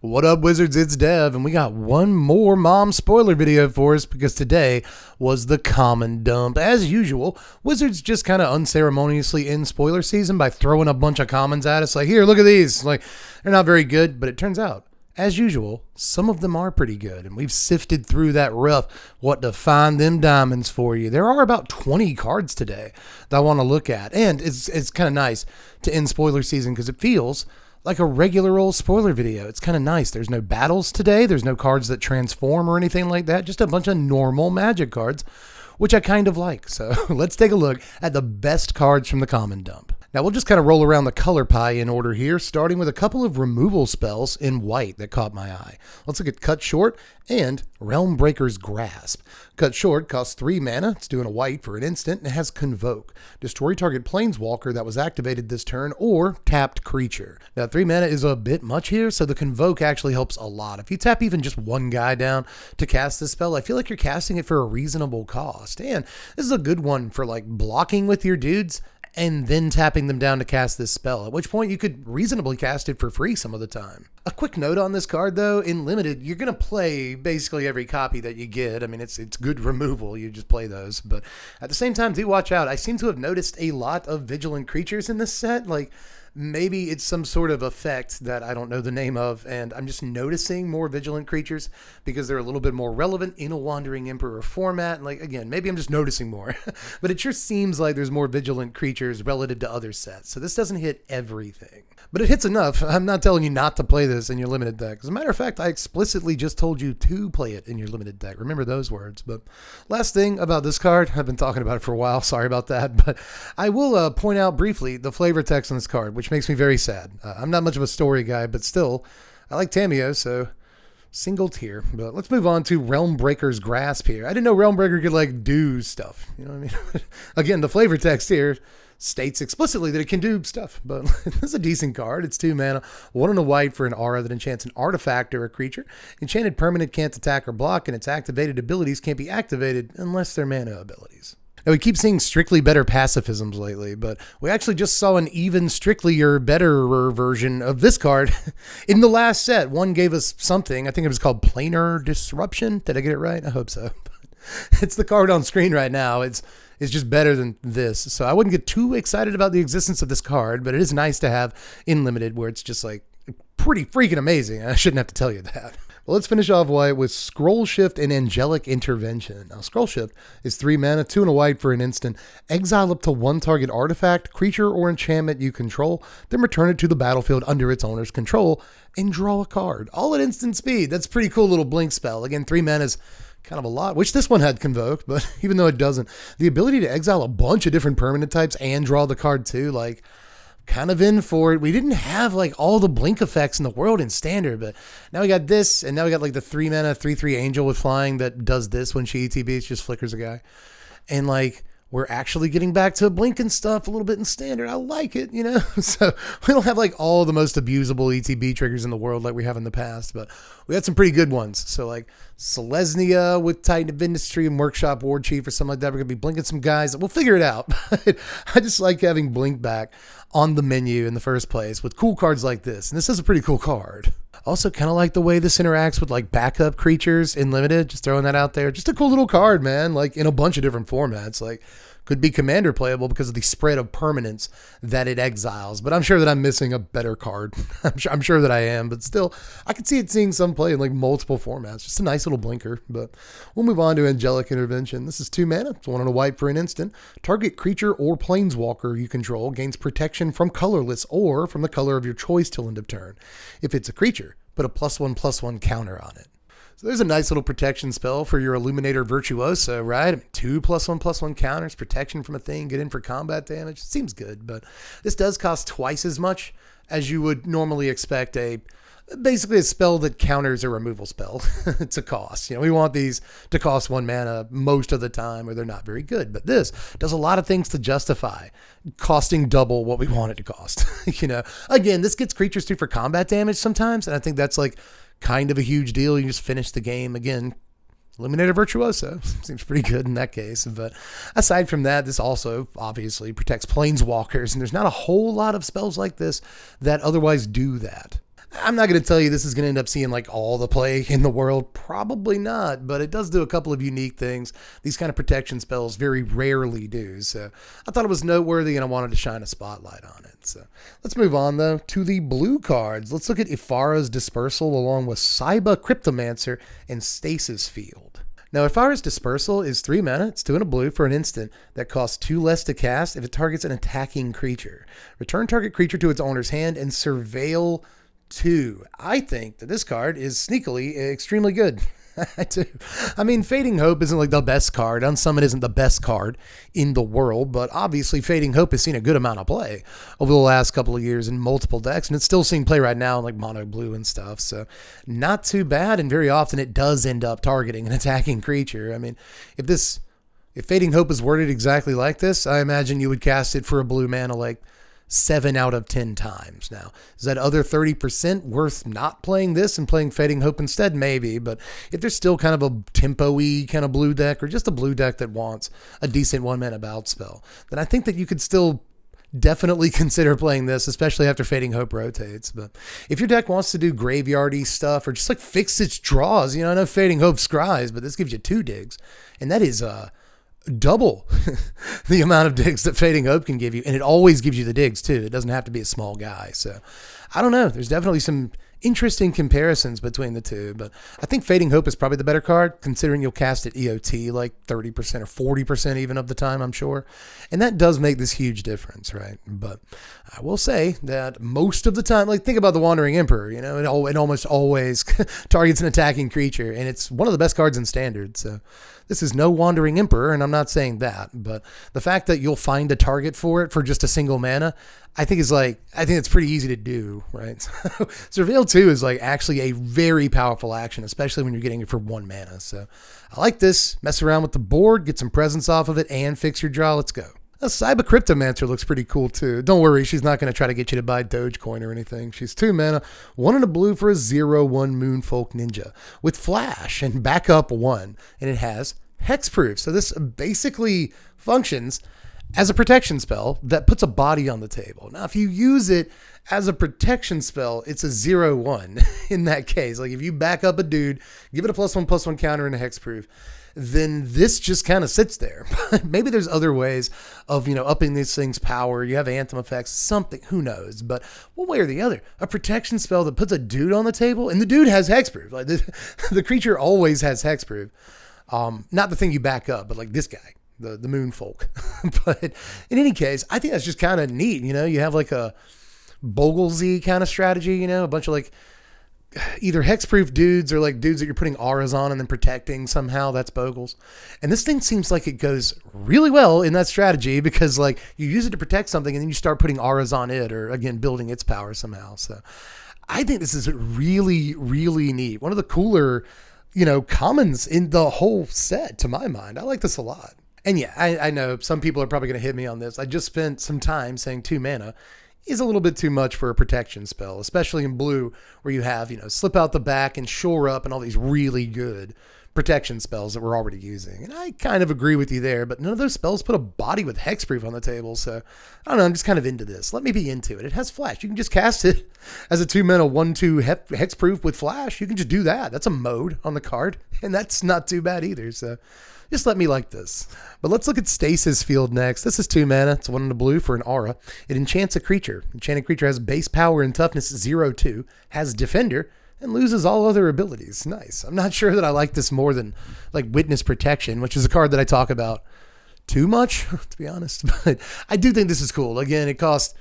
What up, Wizards? It's Dev, and we got one more mom spoiler video for us because today was the common dump. As usual, Wizards just kind of unceremoniously end spoiler season by throwing a bunch of commons at us. Like, here, look at these. Like, they're not very good, but it turns out, as usual, some of them are pretty good, and we've sifted through that rough what to find them diamonds for you. There are about 20 cards today that I want to look at, and it's kind of nice to end spoiler season because it feels like a regular old spoiler video. It's kind of nice. There's no battles today. There's no cards that transform or anything like that. Just a bunch of normal Magic cards, which I kind of like. So let's take a look at the best cards from the common dump. Now we'll just kind of roll around the color pie in order here, starting with a couple of removal spells in white that caught my eye. Let's look at Cut Short and Realm Breaker's Grasp. Cut Short costs 3 mana, it's doing a white for an instant, and it has Convoke. Destroy target Planeswalker that was activated this turn or tapped creature. Now 3 mana is a bit much here, so the Convoke actually helps a lot. If you tap even just one guy down to cast this spell, I feel like you're casting it for a reasonable cost. And this is a good one for like blocking with your dudes and then tapping them down to cast this spell, at which point you could reasonably cast it for free some of the time. A quick note on this card though, in Limited, you're going to play basically every copy that you get. I mean, it's good removal, you just play those, but at the same time, do watch out. I seem to have noticed a lot of Vigilant Creatures in this set, like maybe it's some sort of effect that I don't know the name of, and I'm just noticing more Vigilant Creatures because they're a little bit more relevant in a Wandering Emperor format. Like, again, maybe I'm just noticing more, but it sure seems like there's more Vigilant Creatures relative to other sets. So this doesn't hit everything, but it hits enough. I'm not telling you not to play this in your Limited deck. As a matter of fact, I explicitly just told you to play it in your Limited deck. Remember those words. But last thing about this card, I've been talking about it for a while. Sorry about that, but I will point out briefly the flavor text on this card, which makes me very sad. I'm not much of a story guy, but still, I like Tamiyo, so single tier. But let's move on to Realm Breaker's Grasp here. I didn't know Realm Breaker could like do stuff. You know what I mean? Again, the flavor text here states explicitly that it can do stuff, but this is a decent card. It's 2 mana, 1 and a white for an aura that enchants an artifact or a creature. Enchanted permanent can't attack or block, and its activated abilities can't be activated unless they're mana abilities. Now, we keep seeing strictly better pacifisms lately, but we actually just saw an even strictlier, betterer version of this card in the last set. One gave us something. I think it was called Planar Disruption. Did I get it right? I hope so. It's the card on screen right now. It's just better than this. So I wouldn't get too excited about the existence of this card, but it is nice to have in Limited where it's just like pretty freaking amazing. I shouldn't have to tell you that. Well, let's finish off white with Scroll Shift and Angelic Intervention. Now, Scroll Shift is 3 mana, 2 and a white for an instant. Exile up to 1 target artifact, creature, or enchantment you control, then return it to the battlefield under its owner's control and draw a card. All at instant speed. That's a pretty cool little blink spell. Again, 3 mana is kind of a lot, which this one had Convoke, but even though it doesn't, the ability to exile a bunch of different permanent types and draw the card too, like, kind of in for it. We didn't have like all the blink effects in the world in Standard, but now we got this, and now we got like the 3 mana 3/3 Angel with flying that does this when she ETBs, just flickers a guy. And like, we're actually getting back to blink and stuff a little bit in Standard. I like it, you know? So we don't have like all the most abusable ETB triggers in the world like we have in the past, but we had some pretty good ones. So like Selesnya with Titan of Industry and Workshop Ward Chief or something like that. We're going to be blinking some guys. We'll figure it out. I just like having blink back on the menu in the first place with cool cards like this. And this is a pretty cool card. Also kind of like the way this interacts with like backup creatures in Limited. Just throwing that out there. Just a cool little card, man. Like in a bunch of different formats. Like could be Commander playable because of the spread of permanence that it exiles. But I'm sure that I'm missing a better card. I'm sure that I am. But still, I could see it seeing some play in like multiple formats. Just a nice little blinker. But we'll move on to Angelic Intervention. This is 2 mana. It's 1 and a white for an instant. Target creature or planeswalker you control gains protection from colorless or from the color of your choice till end of turn. If it's a creature, put a +1/+1 counter on it. So there's a nice little protection spell for your Illuminator Virtuoso, right? I mean, 2 +1/+1 counters, protection from a thing, get in for combat damage. Seems good, but this does cost twice as much as you would normally expect basically a spell that counters a removal spell to cost. You know, we want these to cost 1 mana most of the time or they're not very good, but this does a lot of things to justify costing double what we want it to cost. You know, again, this gets creatures through for combat damage sometimes, and I think that's like kind of a huge deal. You just finish the game. Again, Illuminator Virtuoso seems pretty good in that case. But aside from that, this also obviously protects planeswalkers, and there's not a whole lot of spells like this that otherwise do that. I'm not going to tell you this is going to end up seeing like all the play in the world. Probably not, but it does do a couple of unique things. These kind of protection spells very rarely do. So I thought it was noteworthy and I wanted to shine a spotlight on it. So let's move on though to the blue cards. Let's look at Ifara's Dispersal along with Saiba Cryptomancer and Stasis Field. Now, Ifara's Dispersal is 3 mana, it's 2 and a blue for an instant that costs 2 less to cast if it targets an attacking creature. Return target creature to its owner's hand and surveil 2. I think that this card is sneakily extremely good. I do. I mean, Fading Hope isn't like the best card. Unsummon isn't the best card in the world, but obviously Fading Hope has seen a good amount of play over the last couple of years in multiple decks, and it's still seeing play right now in like mono blue and stuff, so not too bad, and very often it does end up targeting an attacking creature. I mean, if Fading Hope is worded exactly like this, I imagine you would cast it for a blue mana like 7 out of 10 times. Now, is that other 30% worth not playing this and playing Fading Hope instead? Maybe, but if there's still kind of a tempo-y kind of blue deck or just a blue deck that wants a decent 1-mana bout spell, then I think that you could still definitely consider playing this, especially after Fading Hope rotates. But if your deck wants to do graveyardy stuff or just like fix its draws, I know Fading Hope scries, but this gives you 2 digs, and that is double the amount of digs that Fading Hope can give you, and it always gives you the digs too. It doesn't have to be a small guy. So I don't know. There's definitely some interesting comparisons between the two, but I think Fading Hope is probably the better card, considering you'll cast it EOT like 30% or 40% even of the time, I'm sure. And that does make this huge difference, right? But I will say that most of the time, like think about the Wandering Emperor, it almost always targets an attacking creature, and it's one of the best cards in Standard. So this is no Wandering Emperor, and I'm not saying that, but the fact that you'll find a target for it for just a single mana, I think it's pretty easy to do, right? So Surveil 2 is like actually a very powerful action, especially when you're getting it for 1 mana. So I like this. Mess around with the board, get some presence off of it, and fix your draw. Let's go. A Saiba Cryptomancer looks pretty cool too. Don't worry, she's not going to try to get you to buy Dogecoin or anything. She's 2 mana, 1 and a blue for a 0/1 Moonfolk Ninja with flash and backup 1, and it has hexproof. So this basically functions as a protection spell that puts a body on the table. Now, if you use it as a protection spell, it's a 0/1 in that case. Like if you back up a dude, give it a +1/+1 counter and a hexproof, then this just kind of sits there. But maybe there's other ways of, upping these things' power. You have anthem effects, something, who knows? But one way or the other, a protection spell that puts a dude on the table, and the dude has hexproof. Like the creature always has hexproof. Not the thing you back up, but like this guy, the Moonfolk. But in any case, I think that's just kind of neat. You have like a Boglesy kind of strategy, a bunch of like either hexproof dudes or like dudes that you're putting auras on and then protecting somehow. That's Bogles. And this thing seems like it goes really well in that strategy because like you use it to protect something and then you start putting auras on it or again, building its power somehow. So I think this is really, really neat. One of the cooler, commons in the whole set to my mind. I like this a lot. And yeah, I know some people are probably going to hit me on this. I just spent some time saying 2 mana is a little bit too much for a protection spell, especially in blue where you have, slip out the back and shore up and all these really good protection spells that we're already using. And I kind of agree with you there, but none of those spells put a body with hexproof on the table. So I don't know, I'm just kind of into this. Let me be into it. It has flash. You can just cast it as a 2 mana 1/2 hexproof with flash. You can just do that. That's a mode on the card, and that's not too bad either. So just let me like this. But let's look at Stasis Field next. This is 2 mana. It's 1 and a blue for an aura. It enchants a creature. Enchanted creature has base power and toughness 0/2, has defender, and loses all other abilities. Nice. I'm not sure that I like this more than like Witness Protection, which is a card that I talk about too much, to be honest. But I do think this is cool. Again, it costs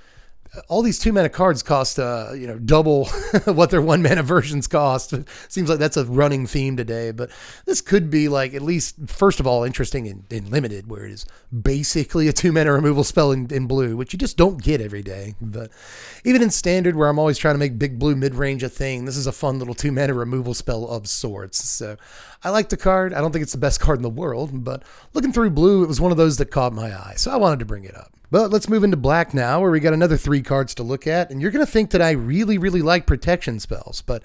all these 2 mana cards cost, double what their 1 mana versions cost. It seems like that's a running theme today, but this could be like, at least first of all, interesting in limited, where it is basically a 2 mana removal spell in blue, which you just don't get every day. But even in standard, where I'm always trying to make big blue mid-range a thing, this is a fun little 2 mana removal spell of sorts. So I like the card. I don't think it's the best card in the world, but looking through blue, it was one of those that caught my eye. So I wanted to bring it up. But let's move into black now, where we got another 3 cards to look at. And you're going to think that I really, really like protection spells, but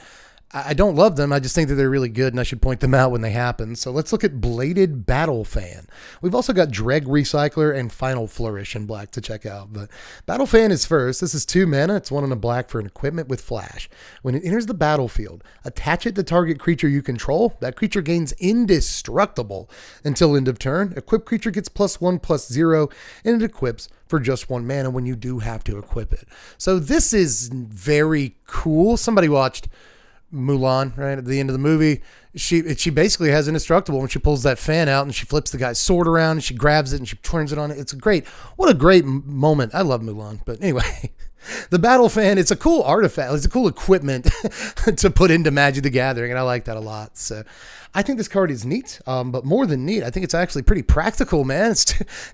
I don't love them. I just think that they're really good, and I should point them out when they happen. So let's look at Bladed Battle Fan. We've also got Dreg Recycler and Final Flourish in black to check out. But Battle Fan is first. This is 2 mana. It's 1 and a black for an equipment with flash. When it enters the battlefield, attach it to target creature you control. That creature gains indestructible until end of turn. Equipped creature gets +1/+0, and it equips for just 1 mana when you do have to equip it. So this is very cool. Somebody watched Mulan, right? At the end of the movie, she basically has indestructible when she pulls that fan out and she flips the guy's sword around and she grabs it and she turns it on. It's what a great moment. I love Mulan. But anyway, the Battle Fan, it's a cool artifact. It's a cool equipment to put into Magic the Gathering, and I like that a lot. So I think this card is neat, but more than neat, I think it's actually pretty practical, man.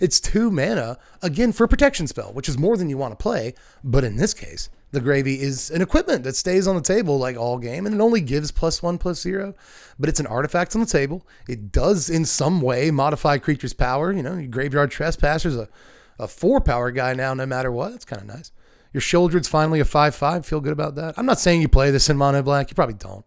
It's 2 mana, again, for a protection spell, which is more than you want to play. But in this case, the gravy is an equipment that stays on the table like all game, and it only gives +1/+0, but it's an artifact on the table. It does in some way modify creature's power. You know, your Graveyard Trespasser's a 4-power guy now, no matter what. That's kind of nice. Your Shieldred's finally a 5/5. Feel good about that. I'm not saying you play this in mono black. You probably don't.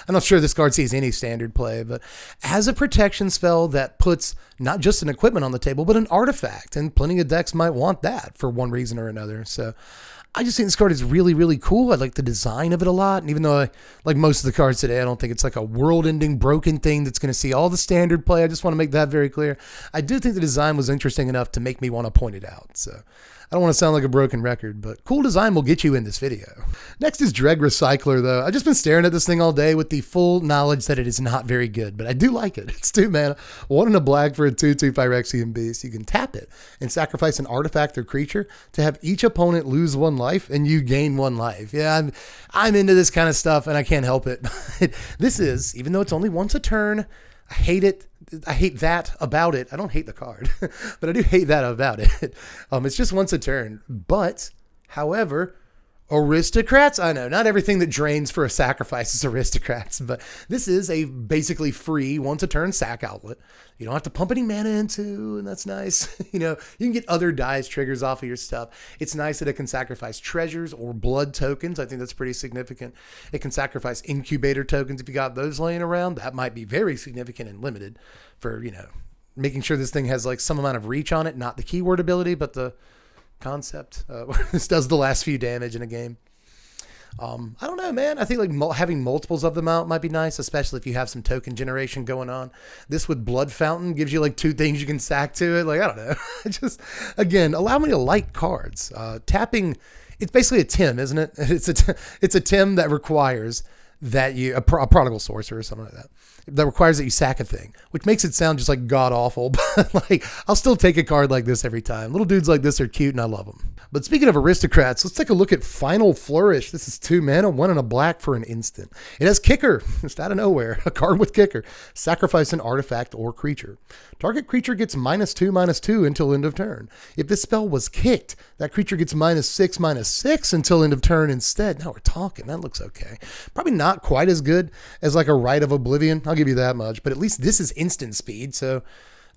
I'm not sure this card sees any standard play, but as a protection spell that puts not just an equipment on the table, but an artifact, and plenty of decks might want that for one reason or another. So I just think this card is really, really cool. I like the design of it a lot. And even though I like most of the cards today, I don't think it's like a world-ending broken thing that's going to see all the standard play. I just want to make that very clear. I do think the design was interesting enough to make me want to point it out. So I don't want to sound like a broken record, but cool design will get you in this video. Next is Dreg Recycler, though. I've just been staring at this thing all day with the full knowledge that it is not very good, but I do like it. It's 2 mana, 1 and a black for a 2/2 Phyrexian Beast. You can tap it and sacrifice an artifact or creature to have each opponent lose 1 life, and you gain 1 life. Yeah, I'm into this kind of stuff, and I can't help it. This is, even though it's only once a turn, I hate it. I hate that about it. I don't hate the card, but I do hate that about it. It's just once a turn. But, however, Aristocrats, I know, not everything that drains for a sacrifice is Aristocrats, but this is a basically free once a turn sack outlet. You don't have to pump any mana into, and that's nice. You know, you can get other dice triggers off of your stuff. It's nice that it can sacrifice treasures or blood tokens. I think that's pretty significant. It can sacrifice incubator tokens if you got those laying around. That might be very significant and limited for, you know, making sure this thing has like some amount of reach on it, not the keyword ability, but the concept. This does the last few damage in a game. I don't know, man. I think like having multiples of them out might be nice, especially if you have some token generation going on. This with Blood Fountain gives you like 2 things you can sack to it. Like, I don't know. Just, again, allow me to like cards. Tapping, it's basically a Tim, isn't it? It's a Tim that requires that you, a prodigal sorcerer or something like that requires that you sack a thing, which makes it sound just like god awful, but like I'll still take a card like this every time. Little dudes like this are cute and I love them. But speaking of Aristocrats, let's take a look at Final Flourish. This is 2 mana, 1 and a black for an instant. It has Kicker, just out of nowhere, a card with Kicker. Sacrifice an artifact or creature. Target creature gets -2/-2 until end of turn. If this spell was kicked, that creature gets -6/-6 until end of turn instead. Now we're talking. That looks okay. Probably not quite as good as like a Rite of Oblivion. I'll give you that much. But at least this is instant speed, so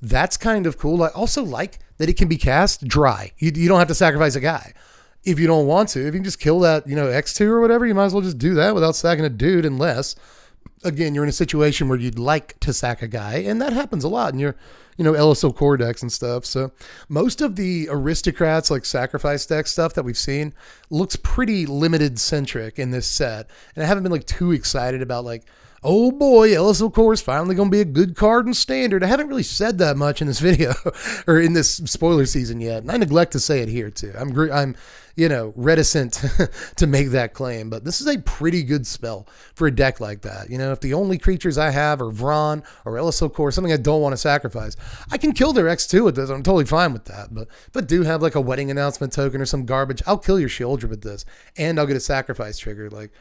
that's kind of cool. I also like that it can be cast dry. You don't have to sacrifice a guy. If you don't want to, if you can just kill that, X2 or whatever, you might as well just do that without sacking a dude, unless, again, you're in a situation where you'd like to sack a guy, and that happens a lot in your, LSO core decks and stuff. So most of the Aristocrats, like sacrifice deck stuff that we've seen, looks pretty limited centric in this set, and I haven't been like too excited about like, oh boy, LSO Core is finally going to be a good card in Standard. I haven't really said that much in this video or in this spoiler season yet, and I neglect to say it here too. I'm reticent to make that claim, but this is a pretty good spell for a deck like that. If the only creatures I have are Vron or LSO Core, something I don't want to sacrifice, I can kill their X2 with this. I'm totally fine with that. But if I do have like a wedding announcement token or some garbage, I'll kill your Shieldred with this, and I'll get a sacrifice trigger. Like,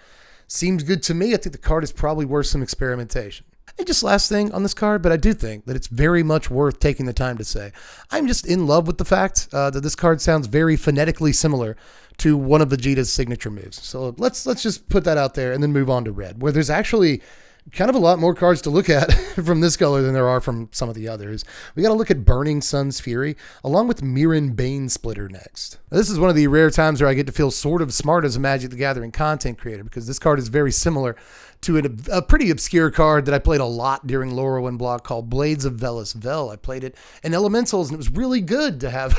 seems good to me. I think the card is probably worth some experimentation. And just last thing on this card, but I do think that it's very much worth taking the time to say, I'm just in love with the fact that this card sounds very phonetically similar to one of Vegeta's signature moves. So let's just put that out there and then move on to red, where there's actually Kind of a lot more cards to look at from this color than there are from some of the others. We got to look at Burning Sun's Fury along with Mirren Bane Splitter next. Now, this is one of the rare times where I get to feel sort of smart as a Magic the Gathering content creator, because this card is very similar to a pretty obscure card that I played a lot during Lorwyn block called Blades of Vellus Vel. I played it in Elementals, and it was really good to have,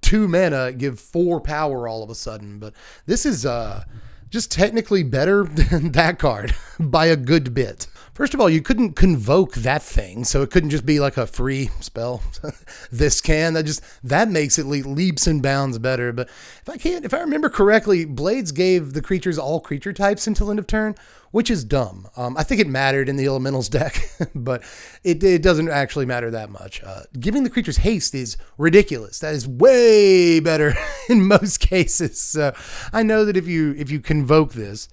2 mana give 4 power all of a sudden. But this is just technically better than that card by a good bit. First of all, you couldn't convoke that thing, so it couldn't just be like a free spell. That makes it leaps and bounds better. But if I remember correctly, Blades gave the creatures all creature types until end of turn, which is dumb. I think it mattered in the Elementals deck, but it doesn't actually matter that much. Giving the creatures haste is ridiculous. That is way better in most cases. So I know that if you convoke this,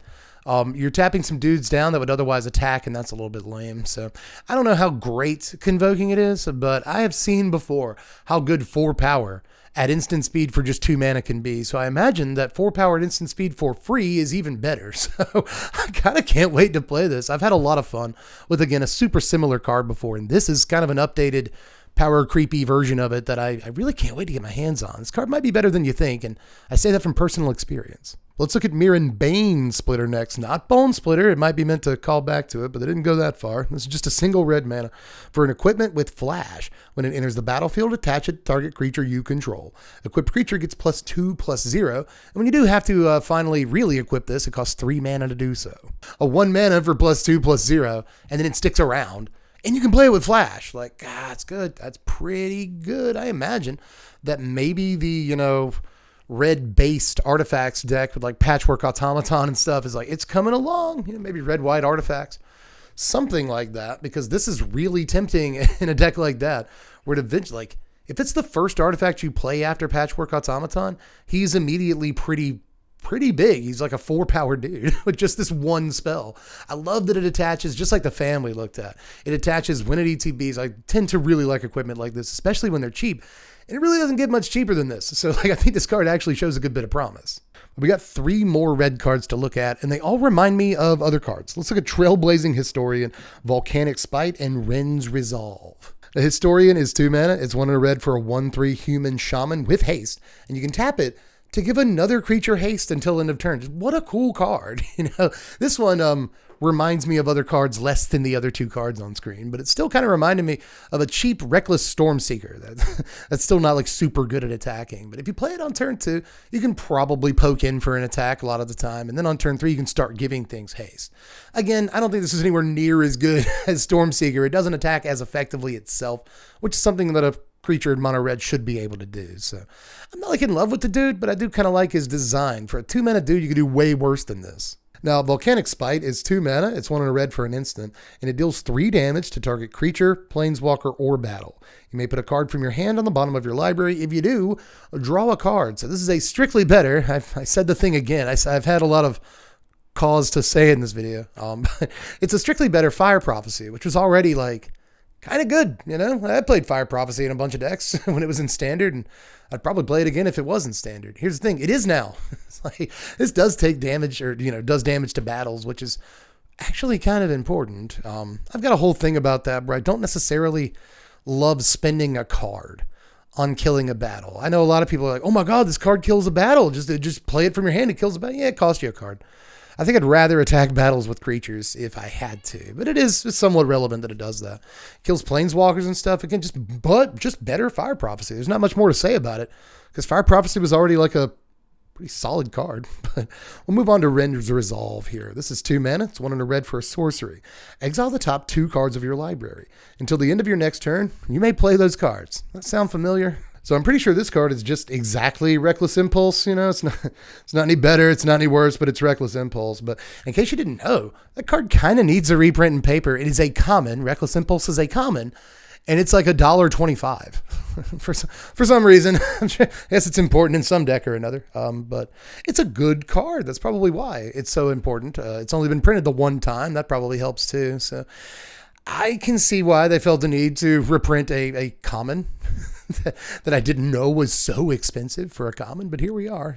you're tapping some dudes down that would otherwise attack, and that's a little bit lame. So I don't know how great convoking it is, but I have seen before how good 4 power at instant speed for just 2 mana can be. So I imagine that 4 power at instant speed for free is even better. So I kind of can't wait to play this. I've had a lot of fun with, again, a super similar card before, and this is kind of an updated power creepy version of it that I really can't wait to get my hands on. This card might be better than you think, and I say that from personal experience. Let's look at Mirren Bane Splitter next. Not Bone Splitter. It might be meant to call back to it, but they didn't go that far. This is just a single red mana for an equipment with flash. When it enters the battlefield, attach it to target creature you control. Equipped creature gets +2/+0. And when you do have to finally really equip this, it costs 3 mana to do so. A 1 mana for +2/+0, and then it sticks around. And you can play it with flash. It's good. That's pretty good. I imagine that maybe the, red-based artifacts deck with like Patchwork Automaton and stuff is it's coming along. Maybe red-white artifacts. Something like that, because this is really tempting in a deck like that, where it eventually, if it's the first artifact you play after Patchwork Automaton, he's immediately pretty big. He's like a 4-power dude with just this one spell. I love that it attaches, just like the fan we looked at. It attaches when it ETBs. I tend to really like equipment like this, especially when they're cheap. And it really doesn't get much cheaper than this. So I think this card actually shows a good bit of promise. We got 3 more red cards to look at, and they all remind me of other cards. Let's look at Trailblazing Historian, Volcanic Spite, and Wren's Resolve. The Historian is 2 mana. It's 1 in a red for a 1/3 human shaman with haste, and you can tap it to give another creature haste until end of turn. What a cool card. This one reminds me of other cards less than the other 2 cards on screen, but it still kind of reminded me of a cheap Reckless Stormseeker that's still not super good at attacking. But if you play it on turn 2, you can probably poke in for an attack a lot of the time, and then on turn 3 you can start giving things haste. Again, I don't think this is anywhere near as good as Stormseeker. It doesn't attack as effectively itself, which is something that a creature in mono red should be able to do. So I'm not in love with the dude, but I do kind of like his design. For a 2 mana dude, you can do way worse than this. Now, Volcanic Spite is 2 mana. It's 1 in a red for an instant, and it deals 3 damage to target creature, planeswalker, or battle. You may put a card from your hand on the bottom of your library. If you do, draw a card. So this is a strictly better. I said the thing again. I've had a lot of cause to say in this video. It's a strictly better Fire Prophecy, which was already kind of good. I played Fire Prophecy in a bunch of decks when it was in standard, and I'd probably play it again if it wasn't standard. Here's the thing. It is now. This does take damage, or, does damage to battles, which is actually kind of important. I've got a whole thing about that where I don't necessarily love spending a card on killing a battle. I know a lot of people are like, oh my God, this card kills a battle. Just play it from your hand. It kills a battle. Yeah, it costs you a card. I think I'd rather attack battles with creatures if I had to, but it is somewhat relevant that it does that. It kills planeswalkers and stuff. Again, just better Fire Prophecy. There's not much more to say about it, because Fire Prophecy was already a pretty solid card. But we'll move on to Wren's Resolve here. This is 2 mana. It's 1 in a red for a sorcery. Exile the top 2 cards of your library. Until the end of your next turn, you may play those cards. That sound familiar? So I'm pretty sure this card is just exactly Reckless Impulse. It's not any better, it's not any worse, but it's Reckless Impulse. But in case you didn't know, that card kind of needs a reprint in paper. It is a common. Reckless Impulse is a common, and it's $1.25 for some reason. I'm sure, I guess it's important in some deck or another, but it's a good card. That's probably why it's so important. It's only been printed the one time. That probably helps too. So I can see why they felt the need to reprint a common that I didn't know was so expensive for a common, but here we are,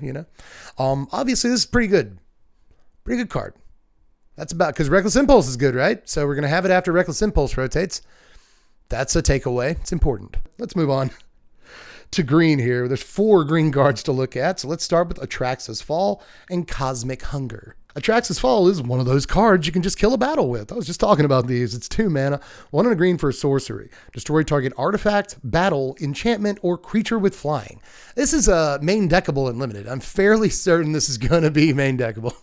Obviously, this is pretty good. Pretty good card. That's about, because Reckless Impulse is good, right? So we're going to have it after Reckless Impulse rotates. That's a takeaway. It's important. Let's move on to green here. There's 4 green cards to look at. So let's start with Atrax's Fall and Cosmic Hunger. Atrax's Fall is one of those cards you can just kill a battle with. I was just talking about these. It's 2 mana, 1 and a green for a sorcery. Destroy target artifact, battle, enchantment, or creature with flying. This is main deckable and limited. I'm fairly certain this is going to be main deckable.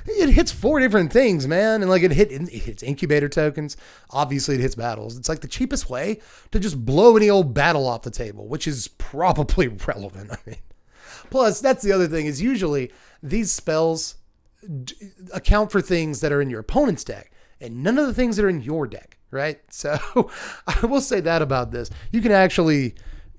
It hits 4 different things, man. And like it hits incubator tokens. Obviously it hits battles. It's like the cheapest way to just blow any old battle off the table, which is probably relevant. I mean, plus that's the other thing is usually these spells account for things that are in your opponent's deck and none of the things that are in your deck, right? So I will say that about this. You can actually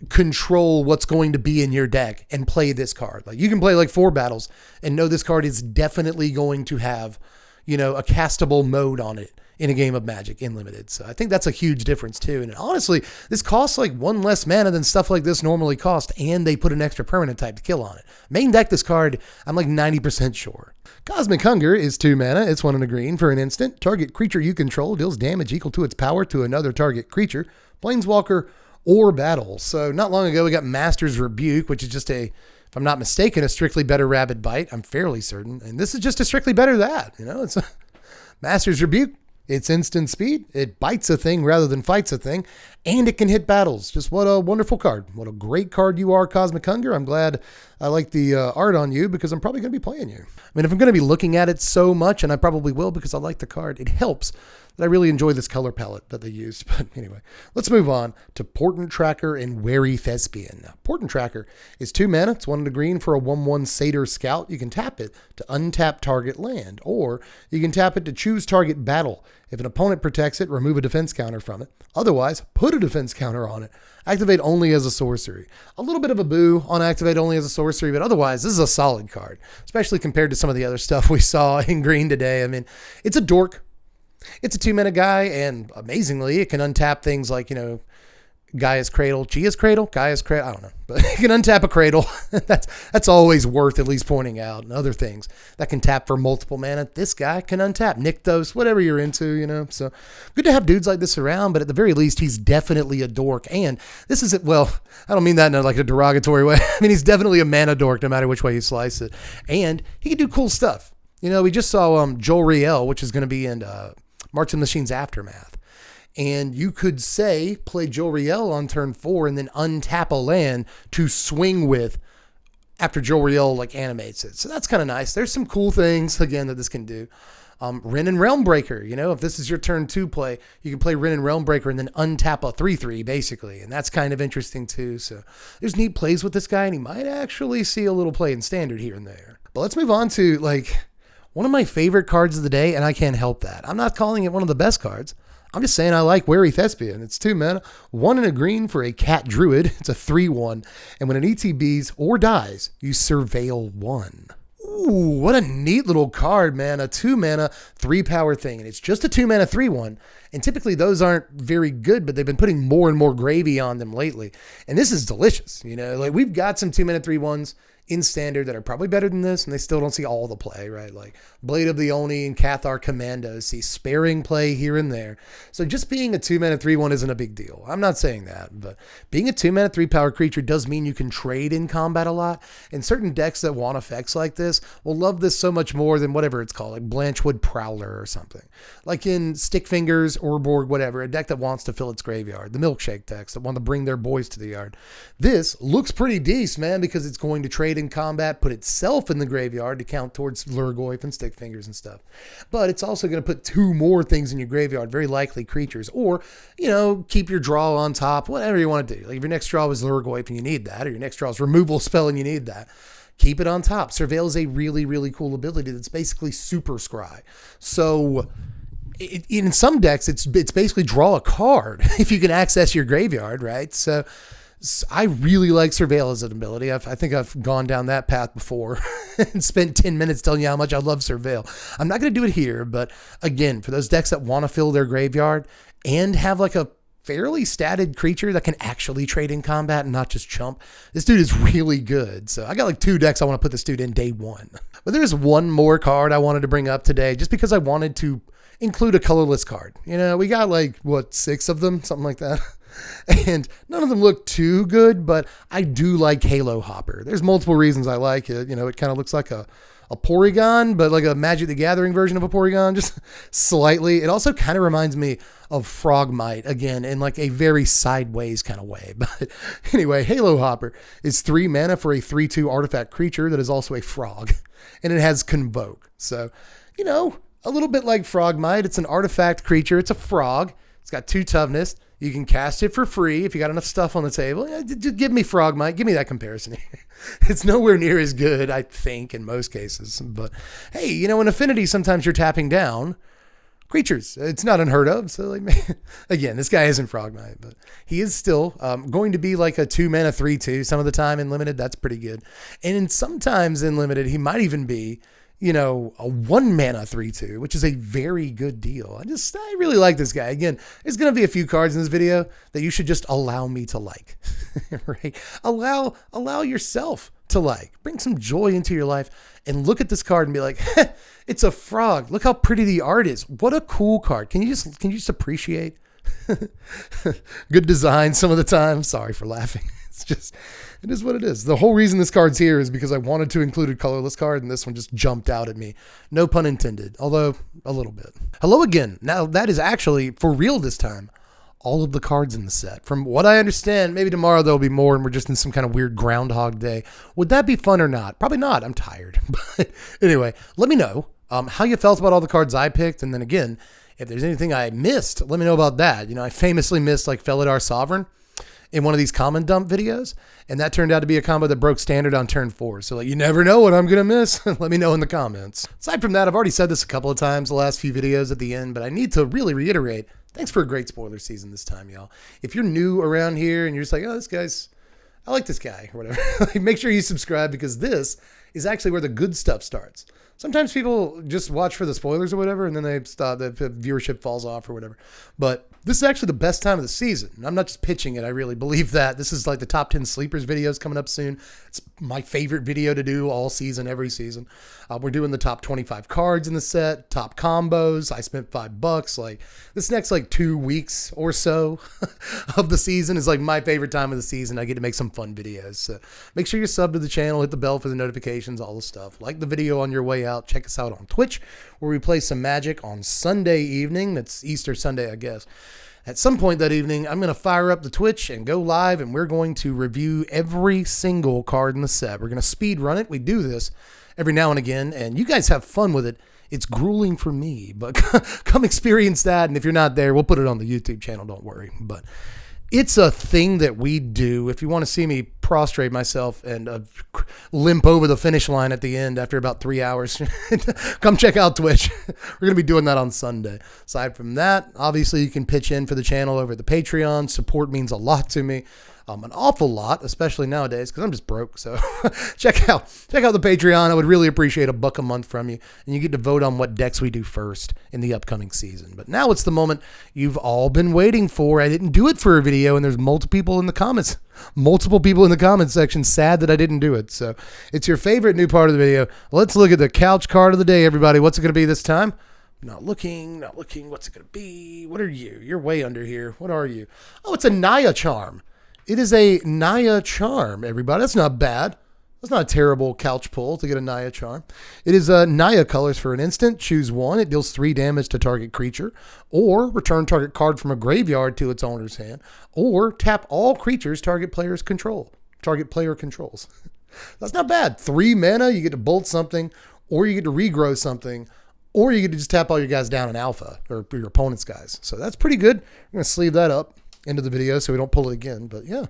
control what's going to be in your deck and play this card. Like you can play like 4 battles and know this card is definitely going to have, a castable mode on it in a game of Magic in limited. So I think that's a huge difference too. And honestly, this costs like 1 less mana than stuff like this normally cost, and they put an extra permanent type to kill on it. Main deck this card, I'm like 90% sure. Cosmic Hunger is 2 mana. It's 1 and a green for an instant. Target creature you control deals damage equal to its power to another target creature, planeswalker, or battle. So not long ago, we got Master's Rebuke, which is just if I'm not mistaken, a strictly better Rabid Bite. I'm fairly certain. And this is just a strictly better that, it's a Master's Rebuke. It's instant speed. It bites a thing rather than fights a thing, and it can hit battles. Just what a wonderful card. What a great card you are, Cosmic Hunger. I'm glad I like the art on you because I'm probably going to be playing you. I mean, if I'm going to be looking at it so much, and I probably will because I like the card, it helps that I really enjoy this color palette that they used. But anyway, let's move on to Portent Tracker and Wary Thespian. Now, Portent Tracker is 2 mana. It's 1 and a green for a 1/1 Satyr Scout. You can tap it to untap target land, or you can tap it to choose target battle. If an opponent protects it, remove a defense counter from it. Otherwise, put a defense counter on it. Activate only as a sorcery. A little bit of a boo on activate only as a sorcery, but otherwise, this is a solid card, especially compared to some of the other stuff we saw in green today. I mean, it's a dork. It's a 2 mana guy, and amazingly, it can untap things like, Gaia's Cradle, Gaia's Cradle, I don't know, but it can untap a Cradle. That's always worth at least pointing out, and other things that can tap for multiple mana. This guy can untap Nykthos, whatever you're into, so good to have dudes like this around, but at the very least, he's definitely a dork, and this is, well, I don't mean that in like a derogatory way. I mean, he's definitely a mana dork no matter which way you slice it, and he can do cool stuff. We just saw Jolriel, which is going to be in March of the Machines Aftermath. And you could say, play Jolriel on turn 4 and then untap a land to swing with after Jolriel like animates it. So that's kind of nice. There's some cool things, again, that this can do. Wrenn and Realmbreaker, if this is your turn 2 play, you can play Wrenn and Realmbreaker and then untap a 3/3 basically. And that's kind of interesting too. So there's neat plays with this guy, and he might actually see a little play in standard here and there. But let's move on to one of my favorite cards of the day, and I can't help that. I'm not calling it one of the best cards. I'm just saying I like Wary Thespian. It's 2 mana, 1 and a green for a cat druid. It's a 3/1. And when an ETBs or dies, you surveil 1. Ooh, what a neat little card, man. A 2 mana, 3 power thing. And it's just a 2 mana, 3/1. And typically those aren't very good, but they've been putting more and more gravy on them lately. And this is delicious. We've got some 2 mana, 3/1s in standard that are probably better than this, and they still don't see all the play, right? Like Blade of the Oni and Cathar Commandos see sparing play here and there. So just being a 2 mana 3/1 isn't a big deal. I'm not saying that, but being a 2 mana 3 power creature does mean you can trade in combat a lot. And certain decks that want effects like this will love this so much more than whatever it's called, like Blanchwood Prowler or something. Like in Stickfingers, Urborg, whatever, a deck that wants to fill its graveyard, the Milkshake decks that want to bring their boys to the yard. This looks pretty decent, man, because it's going to trade in combat, put itself in the graveyard to count towards Lurgoyf and Stickfingers and stuff. But it's also going to put 2 more things in your graveyard, very likely creatures, or, keep your draw on top, whatever you want to do. Like if your next draw is Lurgoyf and you need that, or your next draw is removal spell and you need that, keep it on top. Surveil is a really, really cool ability that's basically super scry. So in some decks, it's basically draw a card if you can access your graveyard, right? So I really like Surveil as an ability. I think I've gone down that path before and spent 10 minutes telling you how much I love Surveil. I'm not going to do it here, but again, for those decks that want to fill their graveyard and have like a fairly statted creature that can actually trade in combat and not just chump. This dude is really good. So I got like 2 decks I want to put this dude in day 1. But there's one more card I wanted to bring up today just because I wanted to include a colorless card. You know, we got like, 6 of them, something like that. And none of them look too good, but I do like Halo Hopper. There's multiple reasons I like it. You know, it kind of looks like a Porygon, but like a Magic the Gathering version of a Porygon, just slightly. It also kind of reminds me of Frogmite, again, in like a very sideways kind of way. But anyway, Halo Hopper is 3 mana for a 3/2 artifact creature that is also a frog, and it has Convoke. So, you know, a little bit like Frogmite. It's an artifact creature. It's a frog. It's got 2 toughness. You can cast it for free if you got enough stuff on the table. Just give me Frogmite. Give me that comparison. It's nowhere near as good, I think, in most cases. But hey, you know, in Affinity, sometimes you're tapping down creatures. It's not unheard of. So, like, again, this guy isn't Frogmite, but he is still going to be like a 2 mana 3/2 some of the time in Limited. That's pretty good. And sometimes in Limited, he might even be, you know, a 1 mana 3/2, which is a very good deal. I really like this guy. Again, there's going to be a few cards in this video that you should just allow me to like, right? Allow yourself to like, bring some joy into your life and look at this card and be like, it's a frog. Look how pretty the art is. What a cool card. Can you just appreciate good design some of the time? Sorry for laughing. It's just, it is what it is. The whole reason this card's here is because I wanted to include a colorless card, and this one just jumped out at me. No pun intended, although a little bit. Hello again. Now, that is actually, for real this time, all of the cards in the set. From what I understand, maybe tomorrow there'll be more, and we're just in some kind of weird Groundhog Day. Would that be fun or not? Probably not. I'm tired. But anyway, let me know how you felt about all the cards I picked, and then again, if there's anything I missed, let me know about that. You know, I famously missed like Felidar Sovereign in one of these common dump videos, and that turned out to be a combo that broke standard on turn 4. So like, you never know what I'm going to miss. Let me know in the comments. Aside from that, I've already said this a couple of times the last few videos at the end, but I need to really reiterate, thanks for a great spoiler season this time, y'all. If you're new around here and you're just like, oh, I like this guy or whatever, like, make sure you subscribe, because this is actually where the good stuff starts. Sometimes people just watch for the spoilers or whatever, and then they stop, the viewership falls off or whatever. But this is actually the best time of the season. I'm not just pitching it. I really believe that. This is like the top 10 sleepers videos coming up soon. It's my favorite video to do all season, every season. We're doing the top 25 cards in the set, top combos. I spent $5. Like, this next like 2 weeks or so of the season is like my favorite time of the season. I get to make some fun videos. So make sure you're subbed to the channel, hit the bell for the notifications, all the stuff. Like the video on your way out. Check us out on Twitch, where we play some Magic on Sunday evening. That's Easter Sunday, I guess. At some point that evening, I'm going to fire up the Twitch and go live, and we're going to review every single card in the set. We're going to speed run it. We do this every now and again, and you guys have fun with it. It's grueling for me, but come experience that. And if you're not there, we'll put it on the YouTube channel. Don't worry. But it's a thing that we do. If you want to see me prostrate myself and limp over the finish line at the end after about 3 hours, come check out Twitch. We're going to be doing that on Sunday. Aside from that, obviously you can pitch in for the channel over at the Patreon. Support means a lot to me. An awful lot, especially nowadays, because I'm just broke. So check out the Patreon. I would really appreciate $1 a month from you, and you get to vote on what decks we do first in the upcoming season. But now it's the moment you've all been waiting for. I didn't do it for a video, and there's multiple people in the comments section sad that I didn't do it. So it's your favorite new part of the video. Let's look at the couch card of the day, everybody. What's it going to be this time? Not looking. What's it going to be? What are you? You're way under here. What are you? Oh, it's a Naya Charm. It is a Naya Charm, everybody. That's not bad. That's not a terrible couch pull to get a Naya Charm. It is Naya colors for an instant. Choose one. It deals 3 damage to target creature, or return target card from a graveyard to its owner's hand, or tap all creatures target player controls. That's not bad. 3 mana, you get to bolt something, or you get to regrow something, or you get to just tap all your guys down in alpha, or your opponent's guys. So that's pretty good. I'm going to sleeve that up into the video so we don't pull it again. But yeah,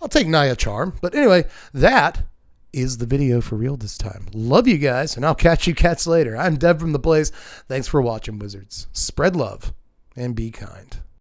I'll take Naya Charm. But anyway, that is the video for real this time. Love you guys, and I'll catch you cats later. I'm Dev from the Blaze. Thanks for watching, Wizards. Spread love and be kind.